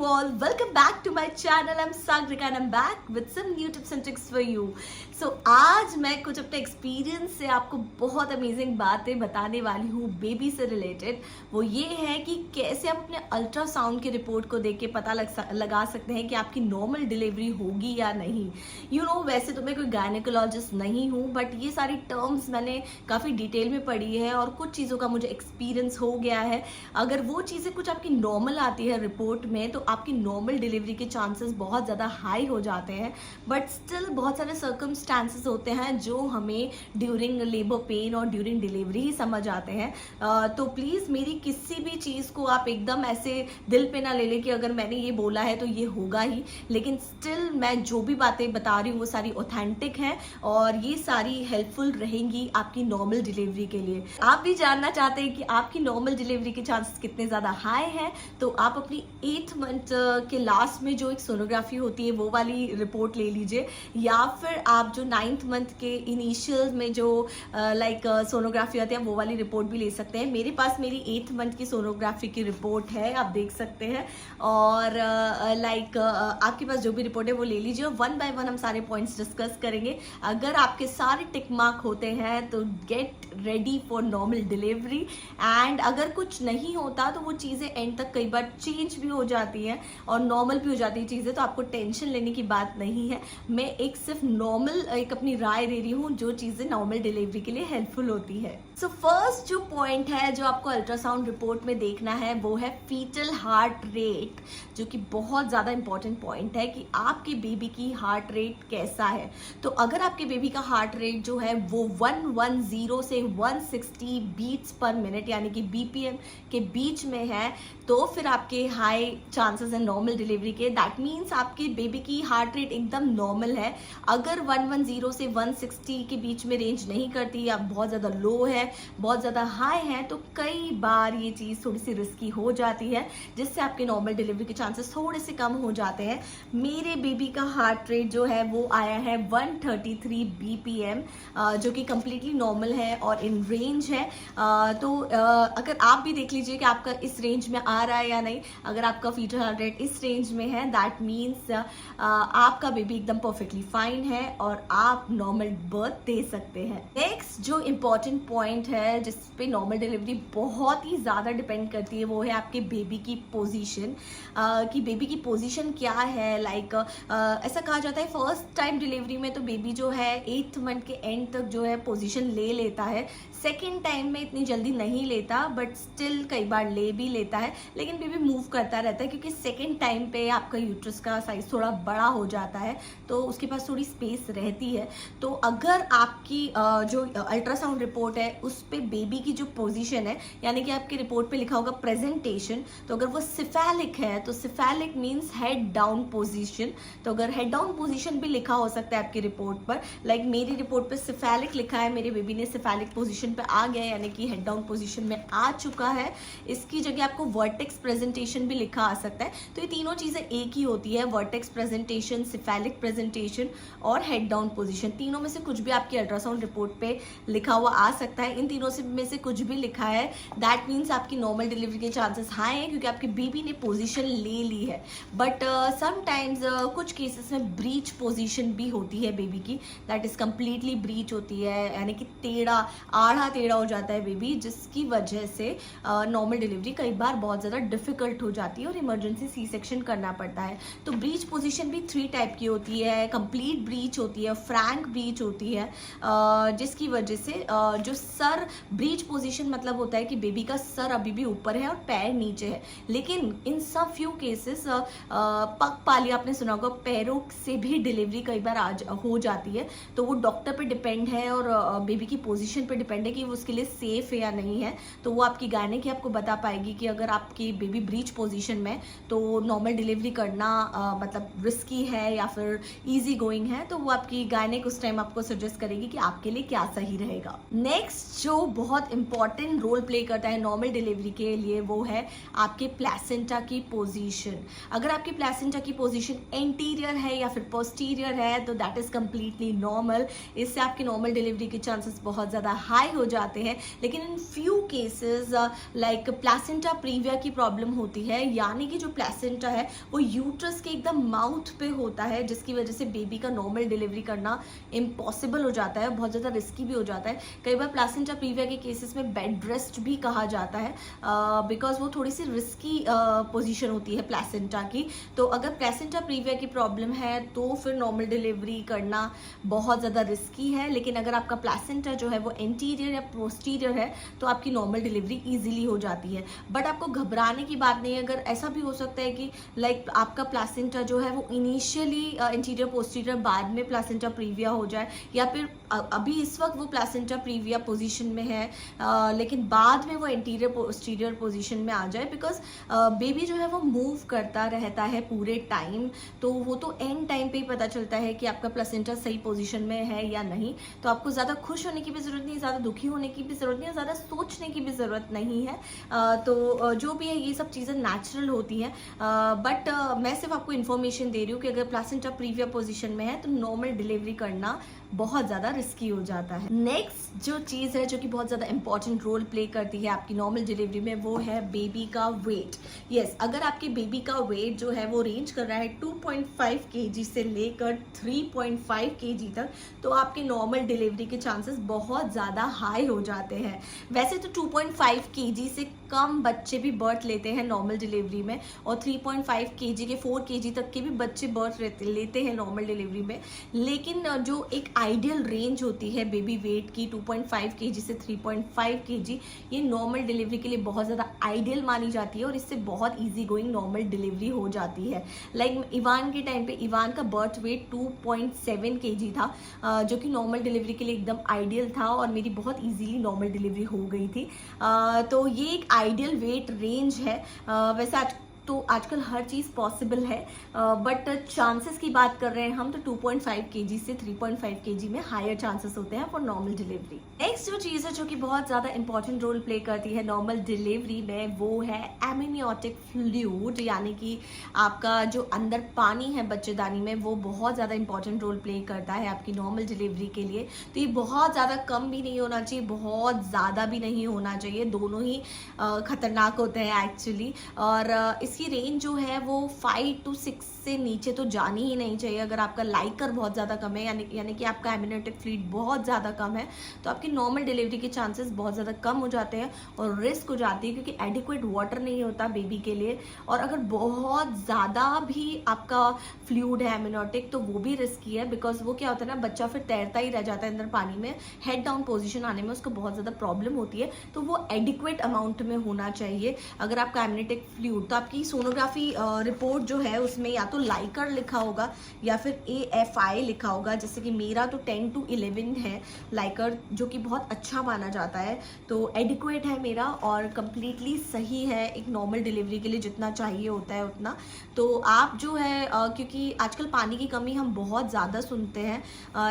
all, welcome back to my channel. I'm Sagrika and I'm back with some new tips and tricks for you. So आज मैं कुछ अपने experience से आपको बहुत अमेजिंग बातें बताने वाली हूँ बेबी से रिलेटेड। वो ये है कि कैसे आप अपने अल्ट्रासाउंड की रिपोर्ट को देख के पता लगा सकते हैं कि आपकी नॉर्मल डिलीवरी होगी या नहीं। वैसे तो मैं कोई गायनेकोलॉजिस्ट नहीं हूँ, बट ये सारी टर्म्स मैंने काफ़ी डिटेल में पढ़ी है और कुछ चीज़ों का मुझे एक्सपीरियंस हो गया है। अगर वो चीज़ें कुछ आपकी नॉर्मल आती है रिपोर्ट में तो आपकी नॉर्मल डिलीवरी के चांसेस बहुत ज़्यादा हाई हो जाते हैं, बट स्टिल बहुत सारे सर्कमस्टांसेस होते हैं जो हमें ड्यूरिंग लेबर पेन और ड्यूरिंग डिलीवरी ही समझ आते हैं। तो प्लीज़ मेरी किसी भी चीज़ को आप एकदम ऐसे दिल पे ना ले लें कि अगर मैंने ये बोला है तो ये होगा ही, लेकिन स्टिल मैं जो भी बातें बता रही हूँ वो सारी ऑथेंटिक हैं और ये सारी हेल्पफुल रहेंगी आपकी नॉर्मल डिलीवरी के लिए। आप भी जानना चाहते हैं कि आपकी नॉर्मल डिलीवरी के चांसेस कितने ज़्यादा हाई हैं, तो आप अपनी 8th मंथ के लास्ट में जो एक सोनोग्राफी होती है वो वाली रिपोर्ट ले लीजिए, या फिर आप जो 9th मंथ के इनिशियल में जो सोनोग्राफी आती है वो वाली रिपोर्ट भी ले सकते हैं। मेरे पास मेरी 8th मंथ की सोनोग्राफी की रिपोर्ट है, आप देख सकते हैं। और आपके पास जो भी रिपोर्ट है वो ले लीजिए और वन बाय वन हम सारे पॉइंट्स डिस्कस करेंगे। अगर आपके सारे टिक मार्क होते हैं तो get ready for normal delivery, and अगर कुछ नहीं होता तो वो चीज़ें एंड तक कई बार चेंज भी हो जाती हैं और नॉर्मल भी हो जाती है चीज़ें, तो आपको टेंशन लेने की बात नहीं है। मैं एक सिर्फ नॉर्मल एक अपनी राय दे रही हूँ जो चीज़ें नॉर्मल डिलीवरी के लिए हेल्पफुल होती है। सो फर्स्ट जो पॉइंट है जो आपको अल्ट्रासाउंड रिपोर्ट में देखना है वो है फीटल हार्ट रेट, जो कि बहुत ज़्यादा इंपॉर्टेंट पॉइंट है कि आपके बेबी की हार्ट रेट कैसा है। तो अगर आपके बेबी का हार्ट रेट जो है वो 110 से 160 बीट्स पर मिनट यानी कि बीपीएम के बीच में है तो फिर आपके हाई चांसेस हैं नॉर्मल डिलीवरी के। दैट मीन्स आपके बेबी की हार्ट रेट एकदम नॉर्मल है। अगर 110 से 160 के बीच में रेंज नहीं करती या बहुत ज़्यादा लो है, बहुत ज़्यादा हाई है, तो कई बार ये चीज़ थोड़ी सी रिस्की हो जाती है, जिससे आपके नॉर्मल डिलीवरी के चांसेस थोड़े से कम हो जाते हैं। मेरे बेबी का हार्ट रेट जो है वो आया है 133 बीपीएम, जो कि कम्प्लीटली नॉर्मल है और इन रेंज है। तो अगर आप भी देख लीजिए कि आपका इस रेंज में आ रहा है या नहीं। अगर आपका फीटल हार्ट रेट इस रेंज में है दैट मीन्स आपका बेबी एकदम परफेक्टली फाइन है और आप नॉर्मल बर्थ दे सकते हैं। नेक्स्ट जो इम्पॉर्टेंट पॉइंट है जिस पे नॉर्मल डिलीवरी बहुत ही ज़्यादा डिपेंड करती है वो है आपके बेबी की पोजीशन, कि बेबी की पोजीशन क्या है। ऐसा कहा जाता है फर्स्ट टाइम डिलीवरी में तो बेबी जो है 8th मंथ के एंड तक जो है पोजीशन ले लेता है, सेकेंड टाइम में इतनी जल्दी नहीं लेता, बट स्टिल कई बार ले भी लेता है, लेकिन बेबी मूव करता रहता है क्योंकि सेकेंड टाइम पे आपका यूट्रस का साइज थोड़ा बड़ा हो जाता है तो उसके पास थोड़ी स्पेस रहती है। तो अगर आपकी जो अल्ट्रासाउंड रिपोर्ट है उस पे बेबी की जो पोजीशन है, यानी कि आपकी रिपोर्ट पे लिखा होगा प्रेजेंटेशन, तो अगर वो सिफेलिक है तो cephalic means head down position. तो अगर हेड डाउन पोजीशन भी लिखा हो सकता है आपकी रिपोर्ट पर, मेरी रिपोर्ट पे सिफेलिक लिखा है, मेरे बेबी ने सिफेलिक पोजीशन पे आ गया यानी कि हेड डाउन पोजीशन में आ चुका है। इसकी जगह आपको वर्टेक्स प्रेजेंटेशन भी लिखा आ सकता है। तो ये तीनों चीज़ें एक ही होती है, वर्टेक्स प्रेजेंटेशन, सिफेलिक प्रेजेंटेशन और हेड डाउन पोजीशन। तीनों में से कुछ भी आपकी अल्ट्रासाउंड रिपोर्ट पे लिखा हुआ आ सकता है। इन तीनों में से कुछ भी लिखा है दैट मीन्स आपकी नॉर्मल डिलीवरी के चांसेस हाई हैं क्योंकि आपके बेबी ने पोजीशन ले ली है। बट समटाइम्स कुछ केसेस में ब्रीच पोजीशन भी होती है बेबी की, दैट इज कम्प्लीटली ब्रीच होती है, यानी कि आधा टेढ़ा हो जाता है बेबी, जिसकी वजह से नॉर्मल डिलीवरी कई बार बहुत ज़्यादा डिफिकल्ट हो जाती है और इमरजेंसी सी सेक्शन करना पड़ता है। तो ब्रीच पोजीशन भी 3 टाइप की होती है, कंप्लीट ब्रीच होती है, फ्रैंक ब्रीच होती है, जिसकी वजह से जो सर ब्रीच पोजीशन मतलब होता है कि बेबी का सर अभी भी ऊपर है और पैर नीचे है। लेकिन इन सब फ्यू केसेस पग पाली आपने सुना होगा, पैरों से भी डिलीवरी कई बार हो जाती है। तो वो डॉक्टर पे डिपेंड है और बेबी की पोजीशन पे डिपेंड है कि वो उसके लिए सेफ है या नहीं है। तो वो आपकी गायनेक आपको बता पाएगी कि अगर आपकी बेबी ब्रीच पोजीशन में तो नॉर्मल डिलीवरी करना मतलब रिस्की है या फिर इजी गोइंग है, तो वो आपकी गायनेक उस टाइम आपको सजेस्ट करेगी कि आपके लिए क्या सही रहेगा। नेक्स्ट जो बहुत इंपॉर्टेंट रोल प्ले करता है नॉर्मल डिलीवरी के लिए वो है आपके प्लेसेंटा की पोजीशन। अगर आपकी प्लेसेंटा की पोजीशन एंटीरियर है या फिर पोस्टीरियर है तो दैट इज़ कम्प्लीटली नॉर्मल। इससे आपकी नॉर्मल डिलीवरी के चांसेस बहुत ज़्यादा हाई हो जाते हैं। लेकिन in few cases like placenta previa की प्रॉब्लम होती है, यानी कि जो प्लेसेंटा है वो यूट्रस के एकदम माउथ पे होता है, जिसकी वजह से बेबी का नॉर्मल डिलीवरी करना इम्पॉसिबल हो जाता है, बहुत ज़्यादा रिस्की भी हो जाता है। कई बार प्लेसेंटा प्रीविया के केसेस में बेड रेस्ट भी कहा जाता है बिकॉज वो थोड़ी सी रिस्की पोजीशन होती है प्लेसेंटा की। तो अगर प्लेसेंटा प्रीविया की प्रॉब्लम है तो फिर नॉर्मल डिलीवरी करना बहुत ज़्यादा रिस्की है। लेकिन अगर आपका प्लेसेंटा जो है वो एंटीरियर या पोस्टीरियर है तो आपकी नॉर्मल डिलीवरी ईजिली हो जाती है। बट आपको घबराने की बात नहीं है। अगर ऐसा भी हो सकता है कि लाइक आपका प्लेसेंटा जो है वो इनिशियली एंटीरियर पोस्टीरियर, बाद में प्लेसेंटा प्रीविया हो जाए, या फिर अभी इस वक्त वो प्लेसेंटा प्रीविया पोजीशन में है लेकिन बाद में वो एंटीरियर पोस्टीरियर पोजीशन में आ जाए, बिकॉज बेबी जो है वो मूव करता रहता है पूरे टाइम। तो वो तो एंड टाइम पे ही पता चलता है कि आपका प्लेसेंटा सही पोजीशन में है या नहीं। तो आपको ज़्यादा खुश होने की भी ज़रूरत नहीं, ज़्यादा दुखी होने की भी ज़रूरत नहीं, ज़्यादा सोचने की भी ज़रूरत नहीं है। तो जो भी है ये सब चीज़ें नेचुरल होती हैं। बट मैं सिर्फ आपको इन्फॉर्मेशन दे रही हूँ कि अगर प्लेसेंटा प्रीविया पोजीशन में है तो नॉर्मल डिलीवरी करना बहुत ज़्यादा रिस्की हो जाता है। नेक्स्ट जो चीज़ है जो कि बहुत ज़्यादा इंपॉर्टेंट रोल प्ले करती है आपकी नॉर्मल डिलीवरी में वो है बेबी का वेट। यस, अगर आपके बेबी का वेट जो है वो रेंज कर रहा है 2.5 kg से लेकर 3.5 kg तक, तो आपके नॉर्मल डिलीवरी के चांसेस बहुत ज़्यादा हाई हो जाते हैं। वैसे तो 2.5 kg से कम बच्चे भी बर्थ लेते हैं नॉर्मल डिलीवरी में, और 3.5 kg के 4 kg तक के भी बच्चे बर्थ लेते हैं नॉर्मल डिलीवरी में। लेकिन जो एक आइडियल रेंज होती है बेबी वेट की 2.5 kg से 3.5 kg, ये नॉर्मल डिलीवरी के लिए बहुत ज़्यादा आइडियल मानी जाती है और इससे बहुत इजी गोइंग नॉर्मल डिलीवरी हो जाती है। लाइक इवान के टाइम पे इवान का बर्थ वेट 2.7 kg था जो कि नॉर्मल डिलीवरी के लिए एकदम आइडियल था और मेरी बहुत इजीली नॉर्मल डिलीवरी हो गई थी। तो ये एक आइडियल वेट रेंज है। वैसे तो आजकल हर चीज़ पॉसिबल है, बट चांसेस की बात कर रहे हैं हम तो 2.5 kg से 3.5 kg में हायर चांसेस होते हैं फॉर नॉर्मल डिलीवरी। नेक्स्ट जो चीज़ है जो कि बहुत ज़्यादा इंपॉर्टेंट रोल प्ले करती है नॉर्मल डिलीवरी में वो है एमनियोटिक फ्लूइड, यानी कि आपका जो अंदर पानी है बच्चेदानी में वो बहुत ज़्यादा इंपॉर्टेंट रोल प्ले करता है आपकी नॉर्मल डिलीवरी के लिए। तो ये बहुत ज़्यादा कम भी नहीं होना चाहिए, बहुत ज़्यादा भी नहीं होना चाहिए, दोनों ही खतरनाक होते हैं एक्चुअली। और इसकी रेंज जो है वो 5 to 6 से नीचे तो जानी ही नहीं चाहिए। अगर आपका लाइकर बहुत ज़्यादा कम है यानी कि आपका एमनियोटिक फ्लूइड बहुत ज़्यादा कम है तो आपकी नॉर्मल डिलीवरी के चांसेस बहुत ज़्यादा कम हो जाते हैं और रिस्क हो जाती है, क्योंकि एडिक्वेट वाटर नहीं होता बेबी के लिए। और अगर बहुत ज़्यादा भी आपका फ्लूइड है एमनियोटिक तो वो भी रिस्की है, बिकॉज वो क्या होता है ना, बच्चा फिर तैरता ही रह जाता है अंदर पानी में, हेड डाउन पोजिशन आने में उसको बहुत ज़्यादा प्रॉब्लम होती है। तो वो एडिक्वेट अमाउंट में होना चाहिए। अगर आपका एमनियोटिक फ्लूइड, तो आपकी सोनोग्राफी रिपोर्ट जो है उसमें या तो लाइकर लिखा होगा या फिर AFI लिखा होगा। जैसे कि मेरा तो 10 to 11 है लाइकर, जो कि बहुत अच्छा माना जाता है। तो एडिक्वेट है मेरा और कम्प्लीटली सही है एक नॉर्मल डिलीवरी के लिए, जितना चाहिए होता है उतना। तो आप जो है क्योंकि आजकल पानी की कमी हम बहुत ज़्यादा सुनते हैं,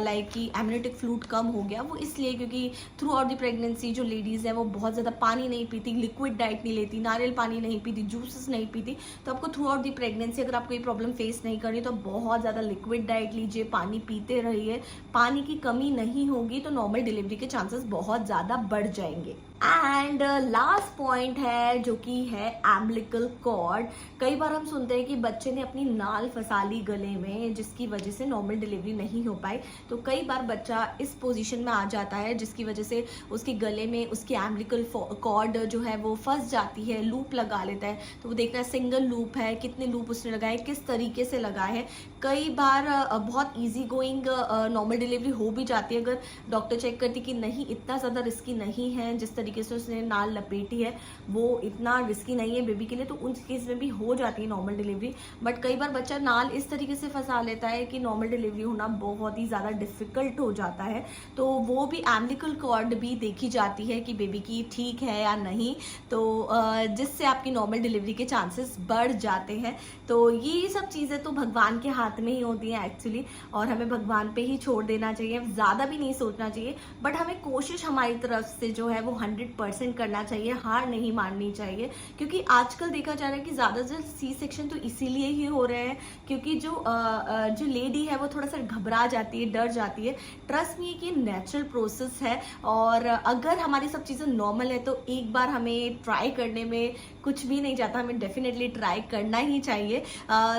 लाइक कि एमनियोटिक फ्लूइड कम हो गया, वो इसलिए क्योंकि थ्रू आउट द प्रेगनेंसी जो लेडीज़ है वो बहुत ज़्यादा पानी नहीं पीती, लिक्विड डाइट नहीं लेती, नारियल पानी नहीं पीती, जूसेस नहीं पीती। तो आपको थ्रू आउट दी प्रेगनेंसी अगर आपको ये प्रॉब्लम फेस नहीं करनी तो बहुत ज़्यादा लिक्विड डाइट लीजिए, पानी पीते रहिए, पानी की कमी नहीं होगी तो नॉर्मल डिलीवरी के चांसेस बहुत ज़्यादा बढ़ जाएंगे। एंड लास्ट पॉइंट है जो कि है एम्बिलिकल कॉर्ड। कई बार हम सुनते हैं कि बच्चे ने अपनी नाल फंसा ली गले में जिसकी वजह से नॉर्मल डिलीवरी नहीं हो पाई। तो कई बार बच्चा इस पोजीशन में आ जाता है जिसकी वजह से उसके गले में उसकी एम्बिलिकल कॉर्ड जो है वो फंस जाती है, लूप लगा लेता है। तो वो देखना है सिंगल लूप है, कितने लूप उसने लगाए, किस तरीके से लगाए हैं। कई बार बहुत ईजी गोइंग नॉर्मल डिलीवरी हो भी जाती है अगर डॉक्टर चेक करती कि नहीं इतना ज़्यादा रिस्की नहीं है जिस तरीके से उसने नाल लपेटी है वो इतना रिस्की नहीं है बेबी के लिए, तो उन केस में भी हो जाती है नॉर्मल डिलीवरी। बट कई बार बच्चा नाल इस तरीके से फंसा लेता है कि नॉर्मल डिलीवरी होना बहुत ही ज़्यादा डिफिकल्ट हो जाता है, तो वो भी एम्बिलिकल कॉर्ड भी देखी जाती है कि बेबी की ठीक है या नहीं, तो जिससे आपकी नॉर्मल डिलीवरी के चांसेस बढ़ जाते हैं। तो ये सब चीज़ें तो भगवान के हाथ में ही होती हैं एक्चुअली, और हमें भगवान पे ही छोड़ देना चाहिए, ज़्यादा भी नहीं सोचना चाहिए। बट हमें कोशिश हमारी तरफ से जो है वो 100% करना चाहिए, हार नहीं माननी चाहिए, क्योंकि आजकल देखा जा रहा है कि ज़्यादा से सी सेक्शन तो इसीलिए ही हो रहे हैं क्योंकि जो लेडी है वो थोड़ा सा घबरा जाती है, डर जाती है। ट्रस्ट मी कि नेचुरल प्रोसेस है, और अगर हमारी सब चीज़ें नॉर्मल है तो एक बार हमें ट्राई करने में कुछ भी नहीं जाता, हमें डेफिनेटली ट्राई करना ही चाहिए।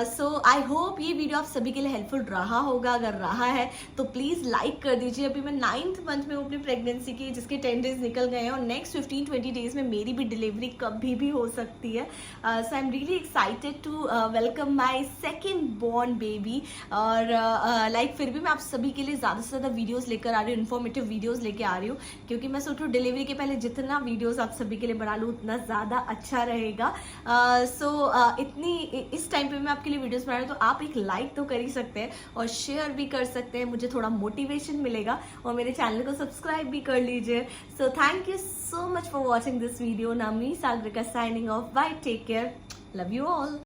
सो आई होप ये वीडियो आप सभी के लिए हेल्पफुल रहा होगा। अगर रहा है तो प्लीज़ लाइक कर दीजिए। अभी मैं 9th मंथ में हूँ अपनी प्रेगनेंसी की, जिसके 10 डेज निकल गए हैं, और नेक्स्ट 15-20 डेज में मेरी भी डिलीवरी कभी भी हो सकती है। So I am really excited to welcome my second born baby. और लाइक फिर भी मैं आप सभी के लिए ज़्यादा से ज़्यादा वीडियोज़ लेकर आ रही हूँ, इन्फॉर्मेटिव वीडियोज़ लेकर आ रही हूँ, क्योंकि मैं सोच रही हूँ डिलीवरी के पहले जितना वीडियोज़ आप सभी के लिए बना लूँ उतना ज़्यादा अच्छा रहेगा। इतनी इस टाइम पे मैं आपके लिए वीडियोस बना रही हूँ, तो आप एक लाइक तो कर ही सकते हैं और शेयर भी कर सकते हैं, मुझे थोड़ा मोटिवेशन मिलेगा, और मेरे चैनल को सब्सक्राइब भी कर लीजिए। So thank you so much for watching this video. नामी Sagarika signing off, bye, take care, love you all.